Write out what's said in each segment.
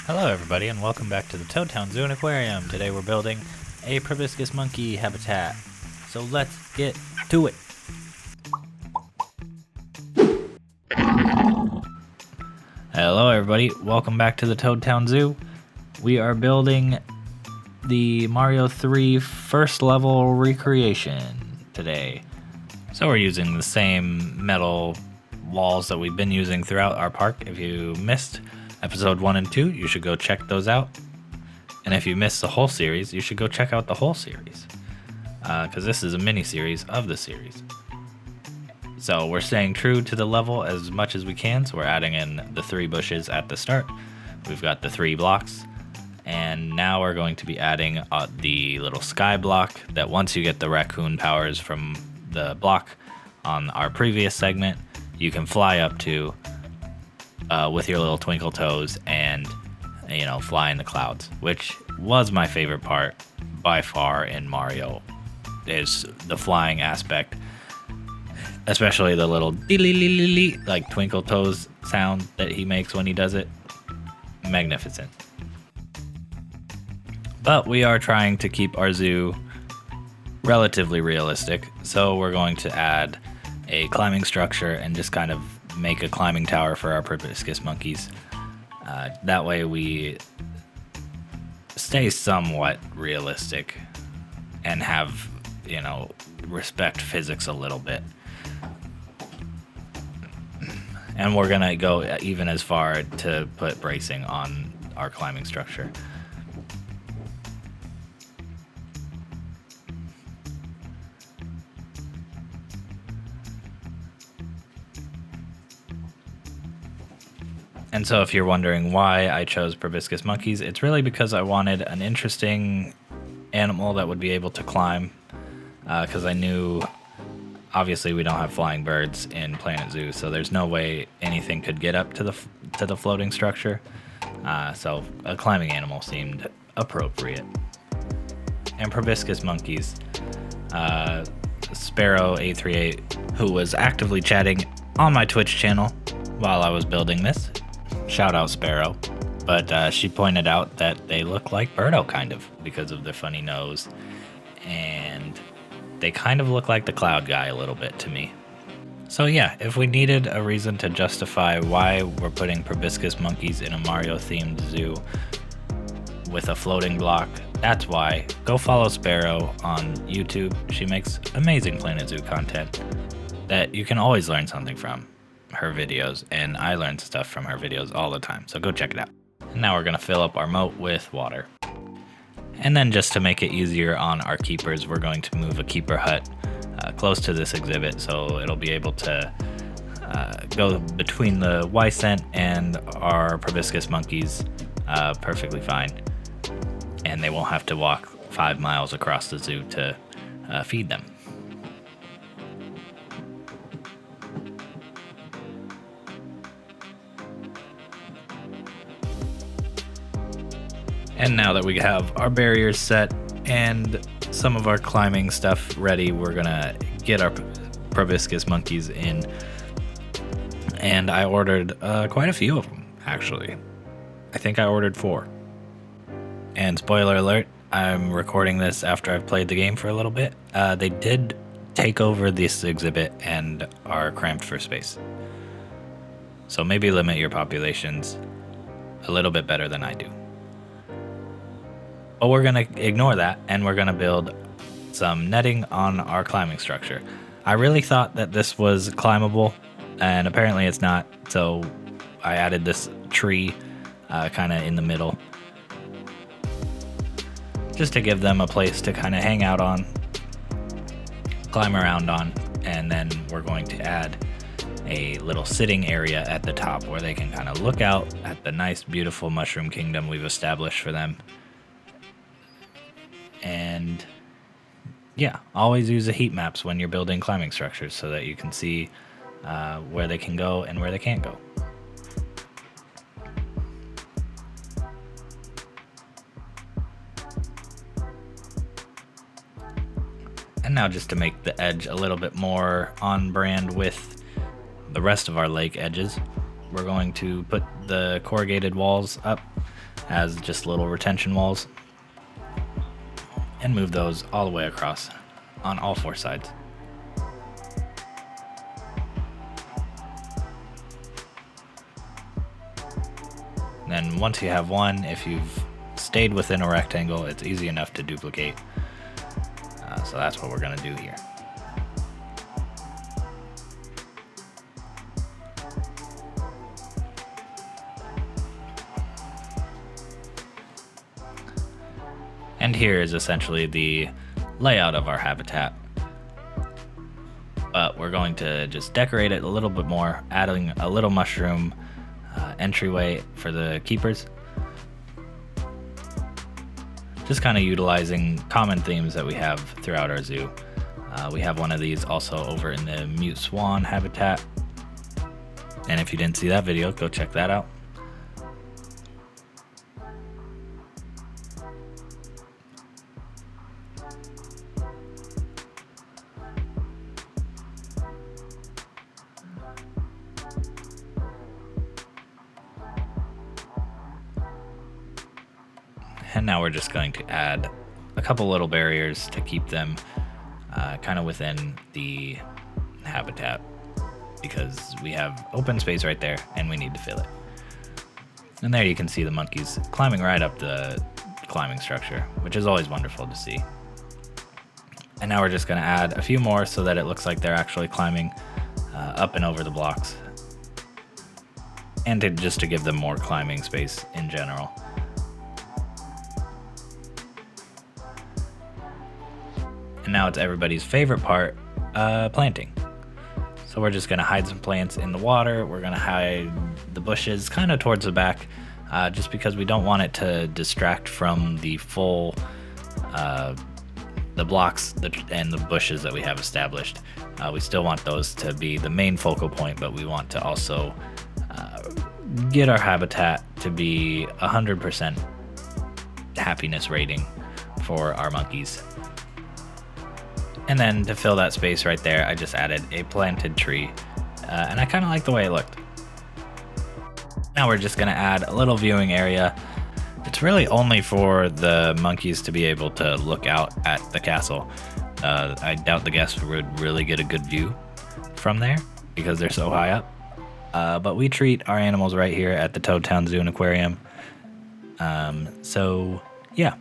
Hello everybody and welcome back to the Toad Town Zoo and Aquarium. Today we're building a Proboscis Monkey habitat. So let's get to it. Hello everybody, welcome back to the Toad Town Zoo. We are building the Mario 3 first level recreation today. So we're using the same metal walls that we've been using throughout our park. If you missed episode 1 and 2, you should go check those out. And if you missed the whole series, you should go check out the whole series. Because this is a mini series of the series. So we're staying true to the level as much as we can. So we're adding in the 3 bushes at the start. We've got the 3 blocks. And now we're going to be adding the little sky block that once you get the raccoon powers from the block on our previous segment, you can fly up to with your little twinkle toes and, fly in the clouds, which was my favorite part by far in Mario, is the flying aspect, especially the little like twinkle toes sound that he makes when he does it. Magnificent. But we are trying to keep our zoo relatively realistic, so we're going to add a climbing structure and just kind of make a climbing tower for our Proboscis monkeys. That way we stay somewhat realistic and have, respect physics a little bit. And we're gonna go even as far to put bracing on our climbing structure. And so if you're wondering why I chose Proboscis monkeys, it's really because I wanted an interesting animal that would be able to climb, because I knew obviously we don't have flying birds in Planet Zoo, so there's no way anything could get up to the floating structure. So a climbing animal seemed appropriate. And Proboscis monkeys, Sparrow 838, who was actively chatting on my Twitch channel while I was building this. Shout out Sparrow. But she pointed out that they look like Birdo kind of because of their funny nose. And they kind of look like the cloud guy a little bit to me. So yeah, if we needed a reason to justify why we're putting Proboscis monkeys in a Mario-themed zoo with a floating block, that's why. Go follow Sparrow on YouTube. She makes amazing Planet Zoo content that you can always learn something from her videos, and I learn stuff from her videos all the time, so go check it out. And now we're gonna fill up our moat with water. And then just to make it easier on our keepers, we're going to move a keeper hut close to this exhibit, so it'll be able to go between the Y-cent and our Proboscis monkeys perfectly fine. And they won't have to walk 5 miles across the zoo to feed them. And now that we have our barriers set and some of our climbing stuff ready, we're gonna get our Proboscis monkeys in. And I ordered quite a few of them, actually. I think I ordered 4. And spoiler alert, I'm recording this after I've played the game for a little bit. They did take over this exhibit and are cramped for space. So maybe limit your populations a little bit better than I do. But we're gonna ignore that, and we're gonna build some netting on our climbing structure. I really thought that this was climbable, and apparently it's not, so I added this tree kind of in the middle, just to give them a place to kind of hang out on, climb around on, and then we're going to add a little sitting area at the top where they can kind of look out at the nice, beautiful mushroom kingdom we've established for them. And yeah, always use the heat maps when you're building climbing structures so that you can see where they can go and where they can't go. And now just to make the edge a little bit more on brand with the rest of our lake edges, we're going to put the corrugated walls up as just little retention walls, and move those all the way across on all 4 sides. Then once you have one, if you've stayed within a rectangle, it's easy enough to duplicate. So that's what we're going to do here. And here is essentially the layout of our habitat. But we're going to just decorate it a little bit more, adding a little mushroom entryway for the keepers. Just kind of utilizing common themes that we have throughout our zoo. We have one of these also over in the mute swan habitat. And if you didn't see that video, go check that out. And now we're just going to add a couple little barriers to keep them kind of within the habitat, because we have open space right there and we need to fill it. And there you can see the monkeys climbing right up the climbing structure, which is always wonderful to see. And now we're just going to add a few more so that it looks like they're actually climbing up and over the blocks, and just to give them more climbing space in general. And now it's everybody's favorite part, planting. So we're just gonna hide some plants in the water. We're gonna hide the bushes kind of towards the back, just because we don't want it to distract from the full, the blocks and the bushes that we have established. We still want those to be the main focal point, but we want to also get our habitat to be 100% happiness rating for our monkeys. And then to fill that space right there, I just added a planted tree, and I kind of like the way it looked. Now we're just gonna add a little viewing area. It's really only for the monkeys to be able to look out at the castle. I doubt the guests would really get a good view from there because they're so high up. But we treat our animals right here at the Toad Town Zoo and Aquarium. So yeah.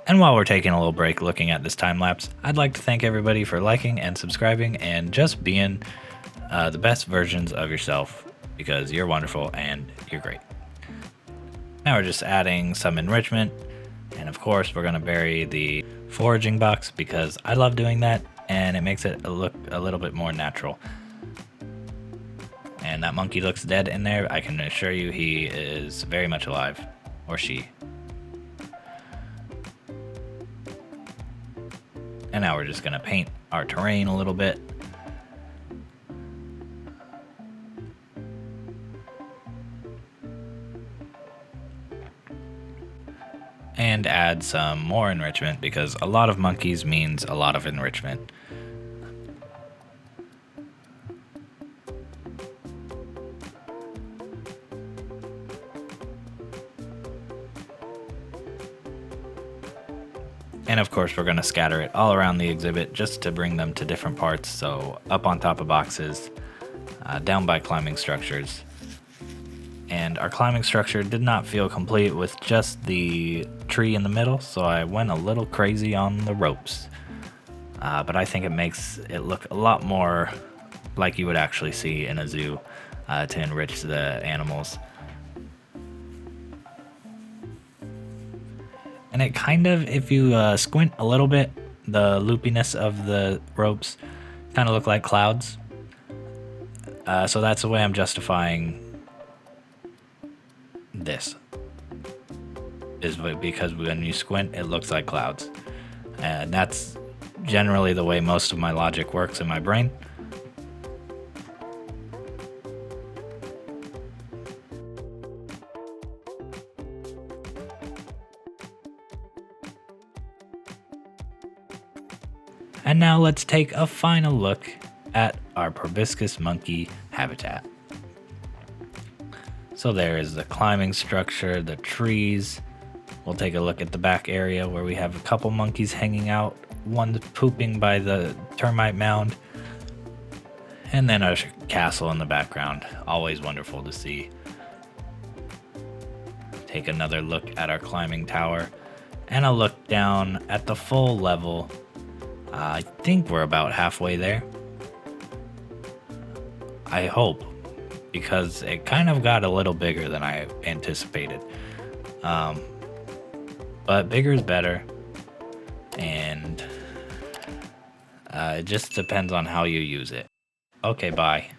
And while we're taking a little break looking at this time lapse, I'd like to thank everybody for liking and subscribing and just being the best versions of yourself, because you're wonderful and you're great. Now we're just adding some enrichment, and of course we're going to bury the foraging box because I love doing that and it makes it look a little bit more natural. And that monkey looks dead in there. I can assure you he is very much alive, or she. And now we're just gonna paint our terrain a little bit. And add some more enrichment, because a lot of monkeys means a lot of enrichment. And of course we're going to scatter it all around the exhibit just to bring them to different parts. So up on top of boxes, down by climbing structures. And our climbing structure did not feel complete with just the tree in the middle, so I went a little crazy on the ropes. But I think it makes it look a lot more like you would actually see in a zoo to enrich the animals. And it kind of, if you squint a little bit, the loopiness of the ropes kind of look like clouds. So that's the way I'm justifying this. Is because when you squint, it looks like clouds. And that's generally the way most of my logic works in my brain. And now let's take a final look at our Proboscis Monkey habitat. So there is the climbing structure, the trees. We'll take a look at the back area where we have a couple monkeys hanging out. One's pooping by the termite mound. And then a castle in the background. Always wonderful to see. Take another look at our climbing tower. And a look down at the full level. I think we're about halfway there. I hope. Because it kind of got a little bigger than I anticipated. But bigger is better. And it just depends on how you use it. Okay, bye.